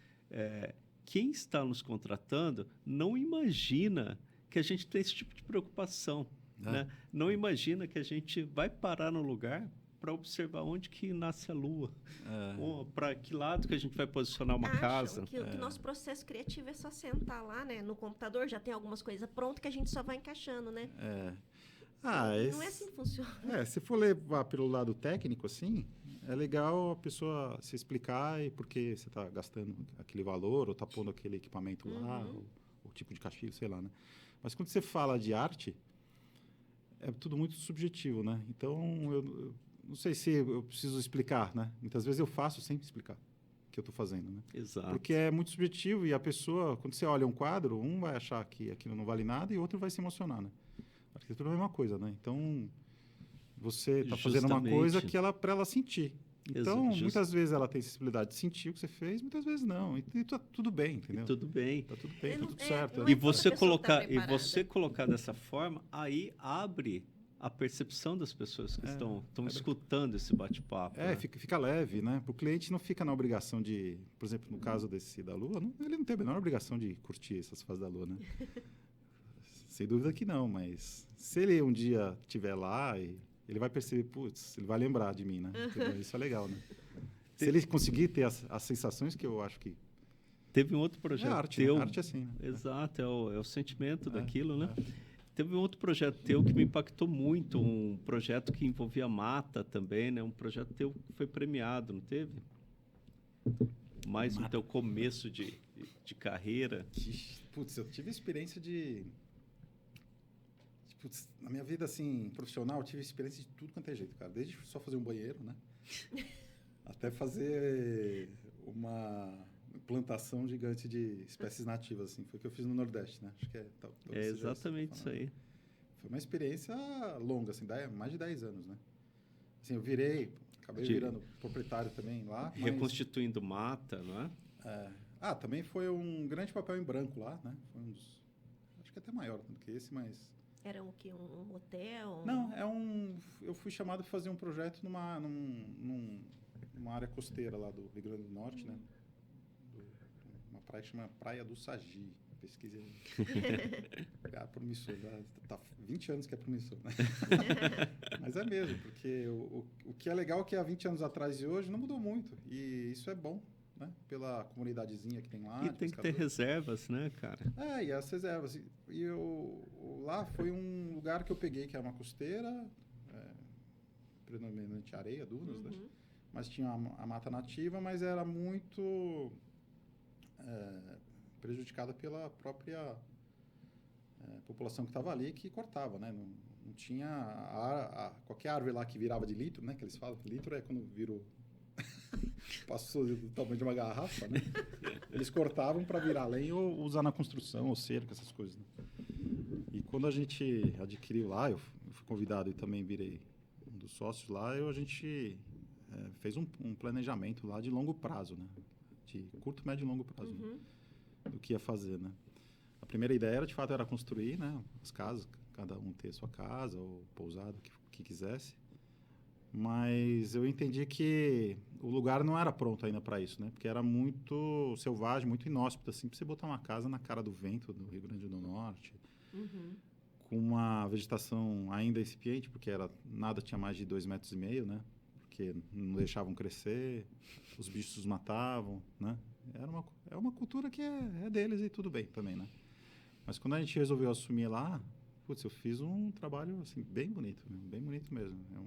quem está nos contratando não imagina que a gente tem esse tipo de preocupação. Né? Não imagina que a gente vai parar no lugar para observar onde que nasce a Lua, para que lado que a gente vai posicionar uma casa. Que o nosso processo criativo é só sentar lá, né, no computador, já tem algumas coisas prontas que a gente só vai encaixando, né? Não é assim que funciona. Se for levar pelo lado técnico, assim, é legal a pessoa se explicar e por que você está gastando aquele valor ou está pondo aquele equipamento lá, o tipo de castigo, sei lá, né? Mas quando você fala de arte, é tudo muito subjetivo, né? Então, eu não sei se eu preciso explicar, né? Muitas vezes eu faço sem explicar. que eu estou fazendo, né? Exato. Porque é muito subjetivo e a pessoa, quando você olha um quadro, um vai achar que aquilo não vale nada e outro vai se emocionar, né? A arquitetura é a mesma coisa, né? Então, você está fazendo uma coisa que para ela sentir. Então, muitas vezes ela tem sensibilidade de sentir o que você fez, muitas vezes não. E tá tudo bem, entendeu? Tudo bem. Tá tudo bem, tá tudo É, certo. não né? E é toda você pessoa que tá colocar, preparada. dessa forma, aí abre a percepção das pessoas que estão é escutando esse bate-papo. É, né? fica leve, né? Para o cliente não fica na obrigação de, por exemplo, no caso desse da Lua, ele não tem a menor obrigação de curtir essas fases da Lua, né? Sem dúvida que não, mas se ele um dia estiver lá, ele vai perceber, putz, ele vai lembrar de mim, né? Entendeu? Isso é legal, né? Se ele conseguir ter as sensações que eu acho que... Teve um outro projeto É arte, teu. né? Arte é assim, né? Exato, é o sentimento daquilo, né? É. Teve um outro projeto teu que me impactou muito, um projeto que envolvia mata também, né? Um projeto teu que foi premiado, não teve? Mais no teu começo de carreira. Putz, eu tive experiência de... Putz, na minha vida, assim, profissional, eu tive experiência de tudo quanto é jeito, cara. Desde só fazer um banheiro, né? Até fazer uma plantação gigante de espécies nativas, assim. Foi o que eu fiz no Nordeste, né? Acho que É exatamente isso aí. Foi uma experiência longa, assim, mais de 10 anos, né? Assim, acabei De- virando proprietário também lá. mas- Reconstituindo mata, não é? também foi um grande papel em branco lá, né? Foi acho que até maior do que esse, mas... Era o quê? Um hotel? Não, eu fui chamado para fazer um projeto numa área costeira lá do Rio Grande do Norte, né? Uma praia que chama Praia do Sagi. Pesquisei. Promissor. Tá 20 anos que é promissor, né? Mas é mesmo, porque o que é legal é que há 20 anos atrás e hoje não mudou muito. E isso é bom, né? Pela comunidadezinha que tem lá. E tem que ter reservas, né, cara? E as reservas. E lá foi um lugar que eu peguei, que era uma costeira, predominante areia, dunas, né? Mas tinha a mata nativa, mas era muito prejudicada pela própria população que estava ali, que cortava, né? Não tinha qualquer árvore lá que virava de litro, né? Que eles falam. Litro é quando virou... passou do tamanho de uma garrafa, né? Eles cortavam para virar lenha ou usar na construção, ou cerca, essas coisas. Né? E quando a gente adquiriu lá, eu fui convidado e também virei um dos sócios lá, a gente fez um planejamento lá de longo prazo, né? De curto, médio e longo prazo, né? Do que ia fazer, né? A primeira ideia era, de fato, era construir, né? As casas, cada um ter sua casa ou pousada, o que quisesse. Mas eu entendi que o lugar não era pronto ainda para isso, né? Porque era muito selvagem, muito inóspito, assim, para você botar uma casa na cara do vento do Rio Grande do Norte, com uma vegetação ainda incipiente, porque nada tinha mais de 2,5 metros, né? Porque não deixavam crescer, os bichos os matavam, né? É uma cultura que é deles e tudo bem também, né? Mas quando a gente resolveu assumir lá, putz, eu fiz um trabalho, assim, bem bonito mesmo. É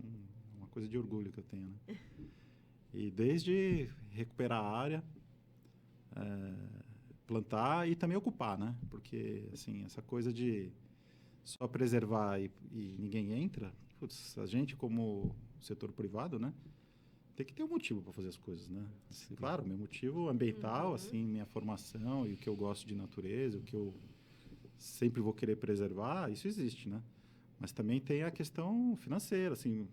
uma coisa de orgulho que eu tenho, né? E desde recuperar a área, plantar e também ocupar, né? Porque, assim, essa coisa de só preservar e ninguém entra, putz, a gente como setor privado, né? Tem que ter um motivo para fazer as coisas, né? Claro, meu motivo ambiental, assim, minha formação e o que eu gosto de natureza, o que eu sempre vou querer preservar, isso existe, né? Mas também tem a questão financeira, assim,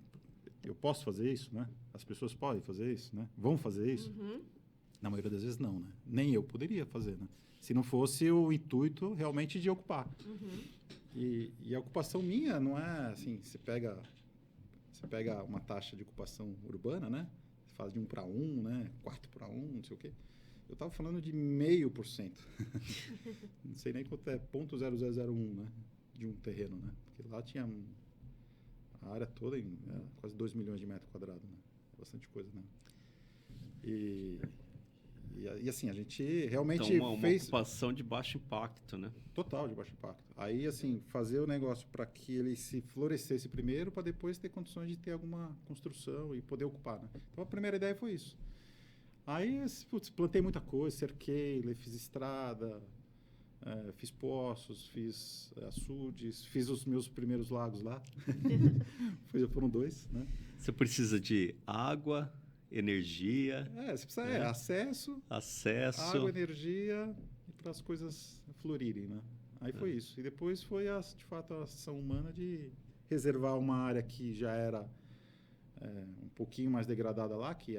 eu posso fazer isso, né? As pessoas podem fazer isso, né? Vão fazer isso? Na maioria das vezes não, né? Nem eu poderia fazer, né? Se não fosse o intuito realmente de ocupar. E a ocupação minha não é assim, você pega uma taxa de ocupação urbana, né? Você faz de 1 para 1, né? 4 para 1, não sei o quê. Eu estava falando de 0,5%. Não sei nem quanto é, 0,0001, né? De um terreno, né? Porque lá tinha a área toda em quase 2 milhões de metros quadrados, né? Bastante coisa, né? E assim, a gente realmente Então, uma fez... ocupação de baixo impacto, né? Total de baixo impacto. Aí, assim, fazer o negócio para que ele se florescesse primeiro, para depois ter condições de ter alguma construção e poder ocupar, né? Então, a primeira ideia foi isso. Aí, putz, plantei muita coisa, cerquei, fiz estrada, fiz poços, fiz açudes, fiz os meus primeiros lagos lá. Foram 2, né? Você precisa de água energia, Você precisa, né? acesso, acesso. água, energia e para as coisas fluírem, né? Aí foi isso. E depois foi, de fato, a ação humana de reservar uma área que já era um pouquinho mais degradada lá, que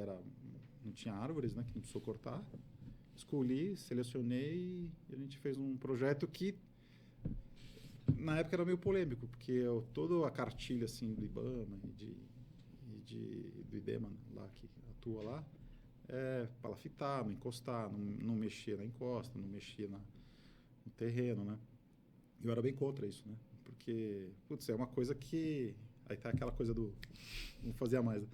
não tinha árvores, né? Que não precisou cortar. Escolhi, selecionei e a gente fez um projeto que na época era meio polêmico, porque toda a cartilha assim, do IBAMA do IDEMA lá, que atua lá, palafitar, não encostar, não mexer na encosta, não mexer no terreno, né? Eu era bem contra isso, né? Porque, putz, é uma coisa que... Aí tá aquela coisa do... Vamos fazer a mais. Né?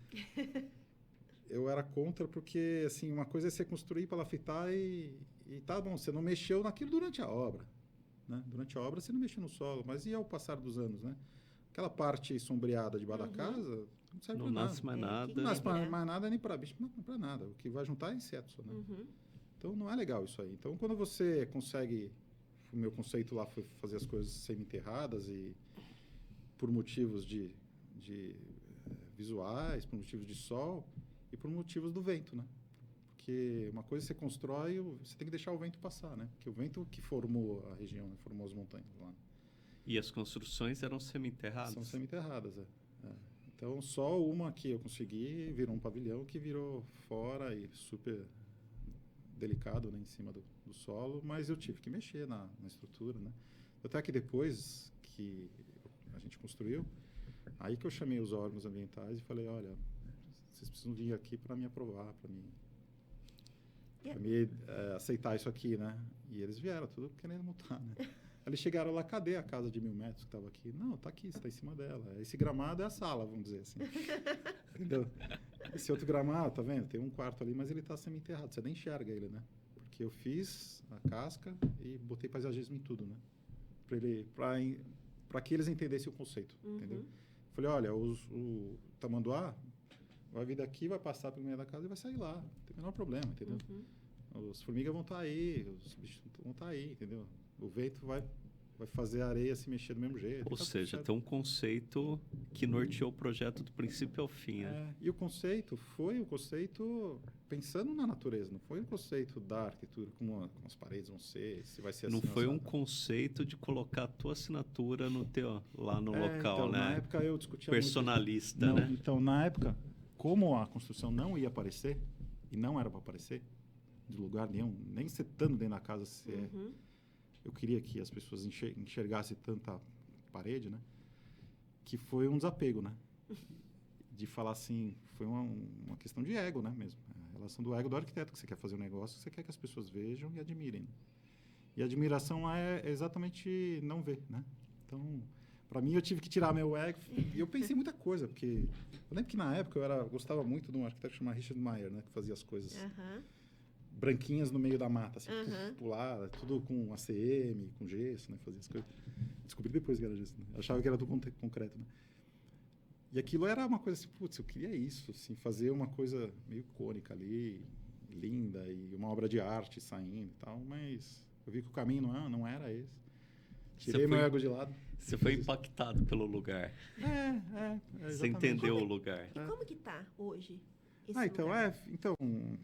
Eu era contra porque, assim, uma coisa é você construir, palafitar e tá bom, você não mexeu naquilo durante a obra, né? Durante a obra você não mexeu no solo, mas e ao passar dos anos, né? Aquela parte sombreada debaixo da casa não serve Não para nasce mais nada. Não nasce virar? mais nada nem para bicho, não para nada. O que vai juntar é inseto só, né? Uhum. Então não é legal isso aí. Então quando você consegue... O meu conceito lá foi fazer as coisas semi-enterradas e por motivos de visuais, por motivos de sol e por motivos do vento, né? Porque uma coisa você constrói, você tem que deixar o vento passar, né? Porque o vento que formou a região, né? Formou as montanhas lá. E as construções eram semi-enterradas? São semi-enterradas, Então, só uma que eu consegui virou um pavilhão que virou fora e super delicado, né? Em cima do solo, mas eu tive que mexer na estrutura, né? Até que depois que a gente construiu, aí que eu chamei os órgãos ambientais e falei, olha, vocês precisam vir aqui para me aprovar, para me aceitar isso aqui, né? E eles vieram, tudo querendo multar, né? Eles chegaram lá, cadê a casa de 1.000 metros que estava aqui? Não, está aqui, você está em cima dela. Esse gramado é a sala, vamos dizer assim. Entendeu? Esse outro gramado, tá vendo? Tem um quarto ali, mas ele está semi-enterrado. Você nem enxerga ele, né? Porque eu fiz a casca e botei paisagismo em tudo, né? Para que eles entendessem o conceito, entendeu? Falei, olha, o tamanduá vai vir daqui, vai passar pelo meio da casa e vai sair lá. Não tem o menor problema, entendeu? As formigas vão estar aí, os bichos vão estar aí, entendeu? O vento vai fazer a areia se mexer do mesmo jeito. Ou seja, tem um conceito que norteou o projeto do princípio ao fim, né? E o conceito foi pensando na natureza, não foi um conceito da arquitetura, como as paredes vão ser, se vai ser assim. Não foi um conceito de colocar a tua assinatura lá no local, então, né? Na época eu discutia personalista, muito. né? Então, na época, como a construção não ia aparecer, e não era para aparecer, de lugar nenhum, nem você estando dentro da casa, eu queria que as pessoas enxergassem tanta parede, né? Que foi um desapego, né? De falar assim, foi uma questão de ego, né? Mesmo. A relação do ego do arquiteto, que você quer fazer um negócio, você quer que as pessoas vejam e admirem. Né? E a admiração é exatamente não ver, né? Então, para mim, eu tive que tirar meu ego. E eu pensei em muita coisa, porque eu lembro que na época eu gostava muito de um arquiteto chamado Richard Meier, né? Que fazia as coisas... branquinhas no meio da mata, assim, pular, tudo com ACM, com gesso, né? Fazia as coisas. Descobri depois que era gesso, né? Achava que era tudo concreto, né? E aquilo era uma coisa assim, putz, eu queria isso, assim, fazer uma coisa meio icônica ali, linda, e uma obra de arte saindo e tal, mas eu vi que o caminho não era esse. Tirei meu ego de lado. Você foi impactado pelo lugar. Você entendeu o lugar. E como que tá hoje? Então,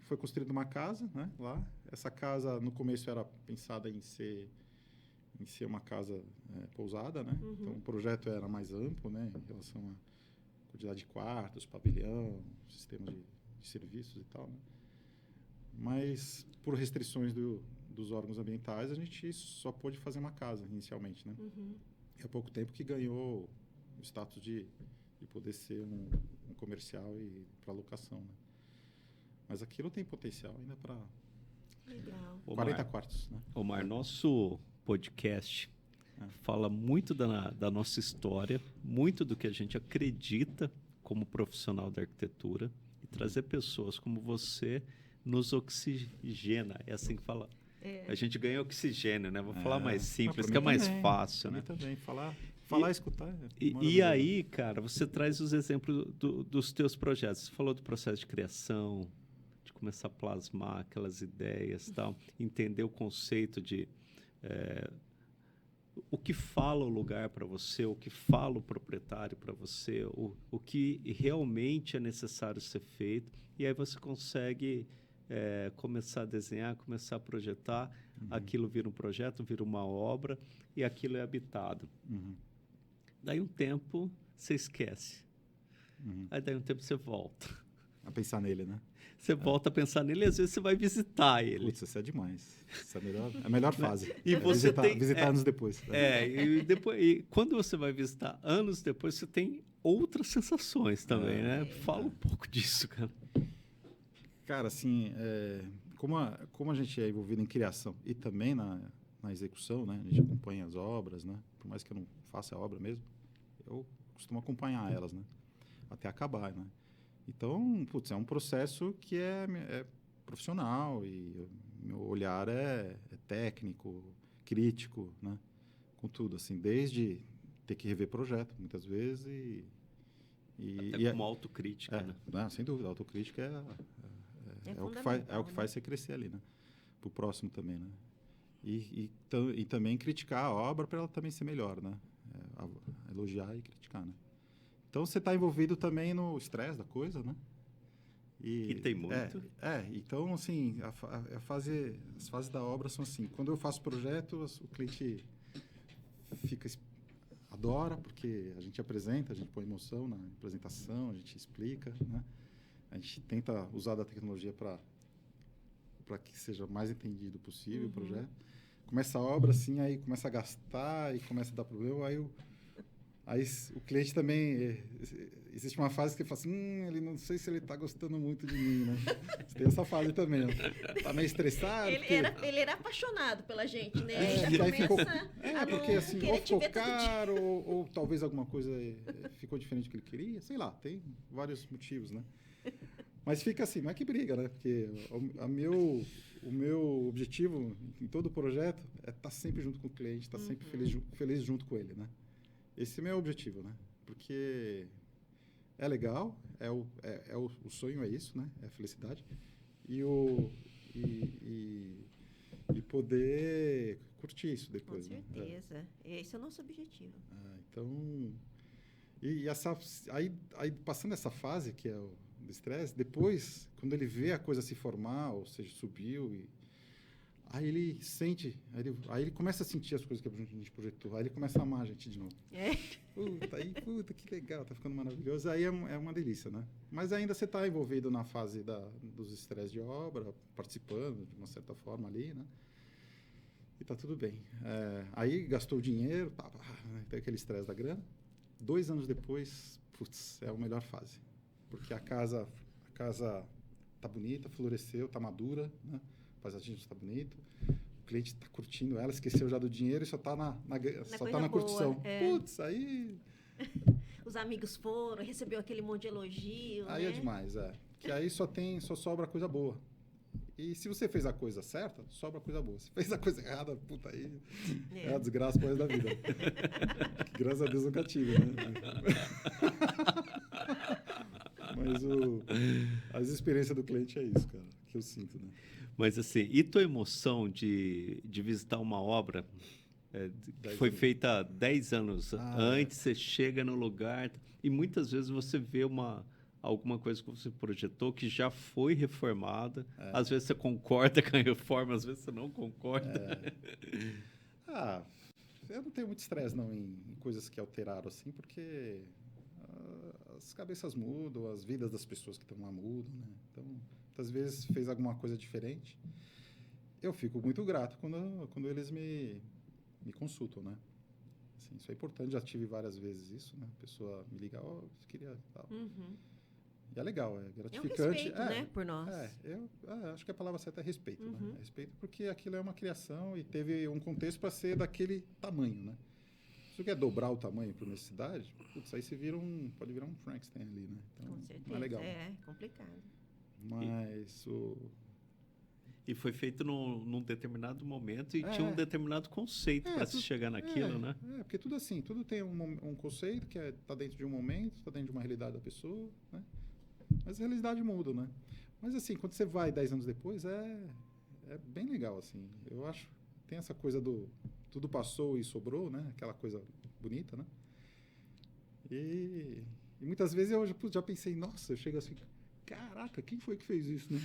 foi construída uma casa, né, lá. Essa casa, no começo, era pensada em ser uma casa pousada, né? Então, o projeto era mais amplo, né, em relação à quantidade de quartos, pavilhão, sistema de serviços e tal, né? Mas, por restrições dos órgãos ambientais, a gente só pôde fazer uma casa, inicialmente, né? E há pouco tempo que ganhou o status de poder ser um comercial e para locação, né? Mas aquilo tem potencial ainda para 40 quartos, né? Omar, nosso podcast fala muito da nossa história, muito do que a gente acredita como profissional da arquitetura, e trazer pessoas como você nos oxigena. É assim que fala. A gente ganha oxigênio, né? Vou falar mais simples, que é mais fácil, né? Também. Falar e escutar. E aí, cara, você traz os exemplos dos teus projetos. Você falou do processo de criação, de começar a plasmar aquelas ideias e tal, entender o conceito de o que fala o lugar para você, o que fala o proprietário para você, o que realmente é necessário ser feito. E aí você consegue começar a desenhar, começar a projetar. Aquilo vira um projeto, vira uma obra e aquilo é habitado. Daí um tempo você esquece. Aí daí um tempo você volta. A pensar nele, né? Você volta a pensar nele e às vezes você vai visitar ele. Putz, isso é demais. Isso é a melhor fase. E você visitar anos depois. E quando você vai visitar anos depois, você tem outras sensações também, né? Fala um pouco disso, cara. Cara, assim, como a gente é envolvido em criação e também na execução, né? A gente acompanha as obras, né? Por mais que eu não faça a obra mesmo, eu costumo acompanhar elas, né? Até acabar, né? Então, putz, é um processo que é profissional e meu olhar é técnico, crítico, né? Com tudo, assim, desde ter que rever projeto, muitas vezes, Até como autocrítica, né? Não, sem dúvida, a autocrítica é o que faz você crescer ali, né? Pro próximo também, né? E também criticar a obra para ela também ser melhor, né? Elogiar e criticar, né? Então, você está envolvido também no estresse da coisa, né? E tem muito. Então, assim, as fases da obra são assim. Quando eu faço projeto, o cliente adora, porque a gente apresenta, a gente põe emoção na apresentação, a gente explica, né? A gente tenta usar da tecnologia para que seja o mais entendido possível o projeto. Começa a obra, assim, aí começa a gastar e começa a dar problema, Aí o cliente também... Existe uma fase que ele fala assim, ele não sei se ele está gostando muito de mim, né? Você tem essa fase também, né? Tá meio estressado. Ele era apaixonado pela gente, né? Porque assim, ou ficou caro, ou talvez alguma coisa ficou diferente do que ele queria. Sei lá, tem vários motivos, né? Mas fica assim, mas que briga, né? Porque o meu objetivo em todo o projeto é estar sempre junto com o cliente, estar sempre feliz junto com ele, né? Esse é o meu objetivo, né? Porque é legal, o sonho é isso, né? É a felicidade. E poder curtir isso depois, né? Com certeza. Esse é o nosso objetivo. Então, aí passando essa fase, que é o do estresse, depois, quando ele vê a coisa se formar, ou seja, subiu aí ele sente, aí ele começa a sentir as coisas que a gente projetou, aí ele começa a amar a gente de novo. Puta, que legal, tá ficando maravilhoso. Aí é uma delícia, né? Mas ainda você está envolvido na fase dos estresses de obra, participando de uma certa forma ali, né? E tá tudo bem. Aí gastou o dinheiro, tem aquele estresse da grana. 2 anos depois, putz, é a melhor fase. Porque a casa tá bonita, floresceu, tá madura, né? A paisagem está bonito, o cliente está curtindo ela, esqueceu já do dinheiro e só está na curtição. Putz, aí... Os amigos foram, recebeu aquele monte de elogio, Aí né? é demais, Que aí só sobra coisa boa. E se você fez a coisa certa, sobra coisa boa. Se fez a coisa errada, puta, aí é a desgraça pro resto da vida. Graças a Deus nunca tive, né? Mas as experiências do cliente é isso, cara, que eu sinto, né? Mas assim, e tua emoção de visitar uma obra que foi feita 10 anos antes, você chega no lugar e muitas vezes você vê alguma coisa que você projetou que já foi reformada. Às vezes você concorda com a reforma, às vezes você não concorda. Eu não tenho muito estresse não em coisas que alteraram assim, porque as cabeças mudam, as vidas das pessoas que estão lá mudam, né? Então, muitas vezes fez alguma coisa diferente. Eu fico muito grato quando eles me consultam, né? Assim, isso é importante, já tive várias vezes isso, né? A pessoa me liga, queria tal. E é legal, é gratificante. É um respeito, né, por nós. Eu acho que a palavra certa é respeito, né? Respeito porque aquilo é uma criação e teve um contexto para ser daquele tamanho, né? Se você quer dobrar o tamanho para uma cidade, putz, aí você pode virar um Frankenstein ali, né? Então, com certeza, não é legal. É complicado. Mas E foi feito num determinado momento e tinha um determinado conceito para se chegar naquilo, né? Porque tudo assim, tudo tem um conceito que está dentro de um momento, está dentro de uma realidade da pessoa, né? Mas a realidade muda, né? Mas assim, quando você vai 10 anos depois, é bem legal, assim. Eu acho, tem essa coisa dos tudo passou e sobrou, né? Aquela coisa bonita, né? E muitas vezes eu já pensei, nossa, eu chego assim, caraca, quem foi que fez isso, né?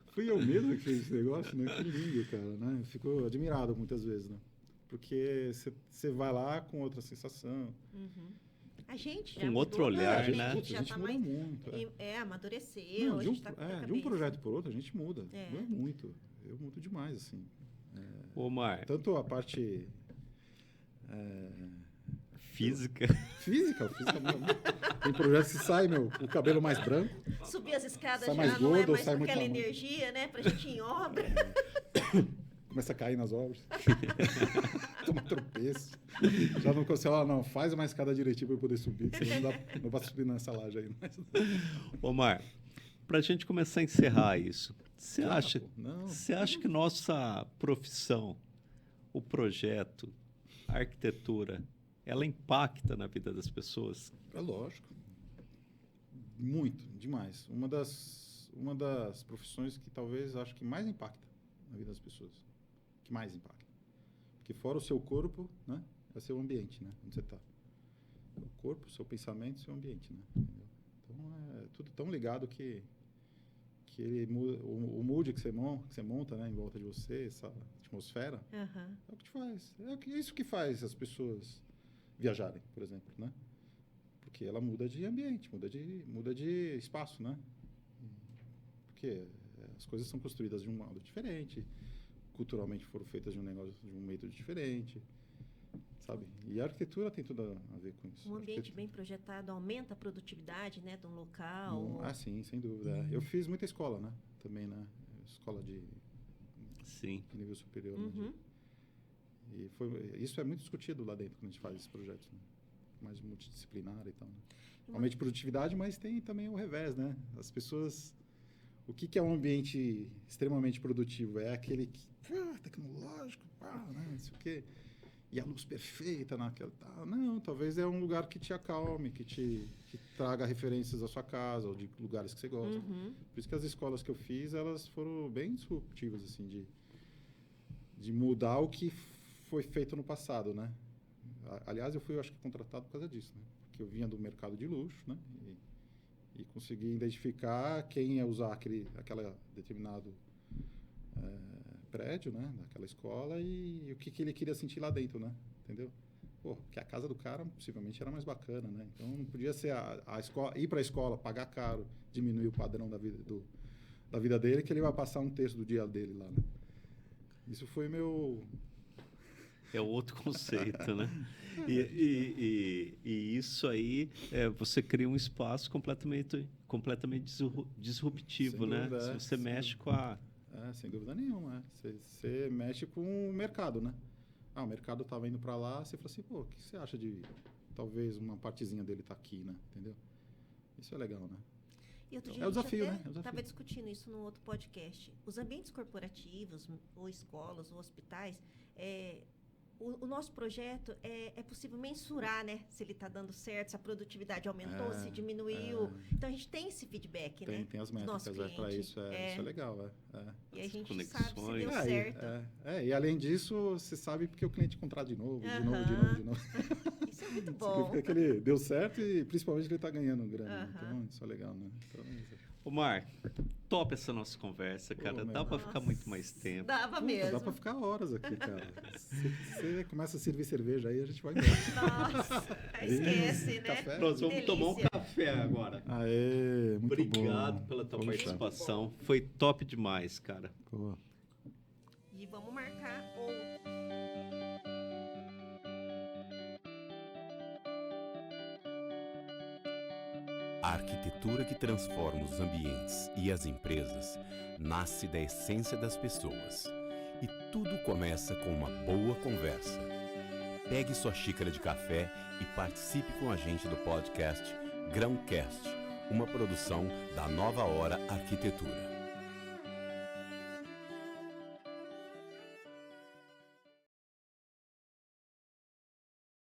Fui eu mesmo que fiz esse negócio, né? Que lindo, cara, né? Eu fico admirado muitas vezes, né? Porque você vai lá com outra sensação. A gente já Com mudou, outro olhar, né? né? A gente já tá muda mais... muito. amadureceu, Não, a gente tá com outra de um cabeça. projeto por outro, a gente muda. É. Muda muito. Eu mudo demais, assim. Omar, Tanto a parte... física. Física muda. Tem projetos que sai, o cabelo mais branco. Subir as escadas Sai já mais não é gordo ou mais sai com muito aquela na mão? energia, né? Pra gente ir em obra. Começa a cair nas obras. Toma tropeço. Já não consegue falar, não, faz uma escada direitinho para eu poder subir, senão não vai subir nessa laje aí. Omar, para a gente começar a encerrar isso, você Claro, acha, pô, não. você acha que nossa profissão, o projeto, a arquitetura, ela impacta na vida das pessoas? É lógico. Muito, demais. Uma das profissões que talvez acho que mais impacta na vida das pessoas. Que mais impacta. Porque fora o seu corpo, né? É o seu ambiente, né? Onde você está. O corpo, o seu pensamento, o seu ambiente, né? Entendeu? Então, é tudo tão ligado que ele muda, o mood que você monta, né? Em volta de você, essa atmosfera, é o que te faz. É isso que faz as pessoas viajarem, por exemplo, né? Porque ela muda de ambiente, muda de espaço, né? Porque as coisas são construídas de um modo diferente, culturalmente foram feitas de um método diferente, sabe? E a arquitetura tem tudo a ver com isso. Um ambiente bem projetado aumenta a produtividade, né, de um local. Sim, sem dúvida. Eu fiz muita escola, né? Também, né? Escola de nível superior. Né? E isso é muito discutido lá dentro quando a gente faz esses projetos, né? Mais multidisciplinar e tal. Né? Aumenta a produtividade, mas tem também o revés, né? As pessoas... O que é um ambiente extremamente produtivo? É aquele que... tecnológico, né? Não sei o quê. E a luz perfeita naquela... Não, talvez é um lugar que te acalme, que traga referências da sua casa ou de lugares que você gosta. Por isso que as escolas que eu fiz, elas foram bem disruptivas, assim, de mudar o que foi feito no passado, né? Aliás, eu fui, acho que, contratado por causa disso, né? Porque eu vinha do mercado de luxo, né? E consegui identificar quem ia usar aquele determinado prédio, né? Daquela escola e o que ele queria sentir lá dentro, né? Entendeu? Porque a casa do cara possivelmente era mais bacana, né? Então não podia ser a escola, ir para a escola, pagar caro, diminuir o padrão da vida dele, que ele vai passar um terço do dia dele lá, né? Isso foi meu... É outro conceito, né? E isso aí, você cria um espaço completamente disruptivo, Sem né? dúvida, Se você mexe com a... sem dúvida nenhuma. Você mexe com o mercado, né? O mercado estava indo para lá, você fala assim, o que você acha de talvez uma partezinha dele tá aqui, né? Entendeu? Isso é legal, né? E outro dia É o desafio, a né? gente estava discutindo isso no outro podcast. Os ambientes corporativos, ou escolas, ou hospitais, o nosso projeto é possível mensurar, né? Se ele está dando certo, se a produtividade aumentou, se diminuiu. Então, a gente tem esse feedback, né? Tem as métricas para isso. Isso é legal, E a gente conexões. sabe se deu certo. E além disso, você sabe porque o cliente contrata de novo. Isso é muito bom. Significa que ele deu certo e principalmente ele está ganhando grana. Então, isso é legal, né? Então, Omar, top essa nossa conversa, cara. Dá para ficar muito mais tempo. Dava mesmo. Dá para ficar horas aqui, cara. Você começa a servir cerveja aí, a gente vai embora. Nossa, esquece, né? Café. Nós vamos tomar um café agora. Aê, muito Obrigado bom. pela tua participação. Foi top demais, cara. Boa. E vamos marcar outro. A arquitetura que transforma os ambientes e as empresas nasce da essência das pessoas. E tudo começa com uma boa conversa. Pegue sua xícara de café e participe com a gente do podcast Grãocast, uma produção da Nova Hora Arquitetura.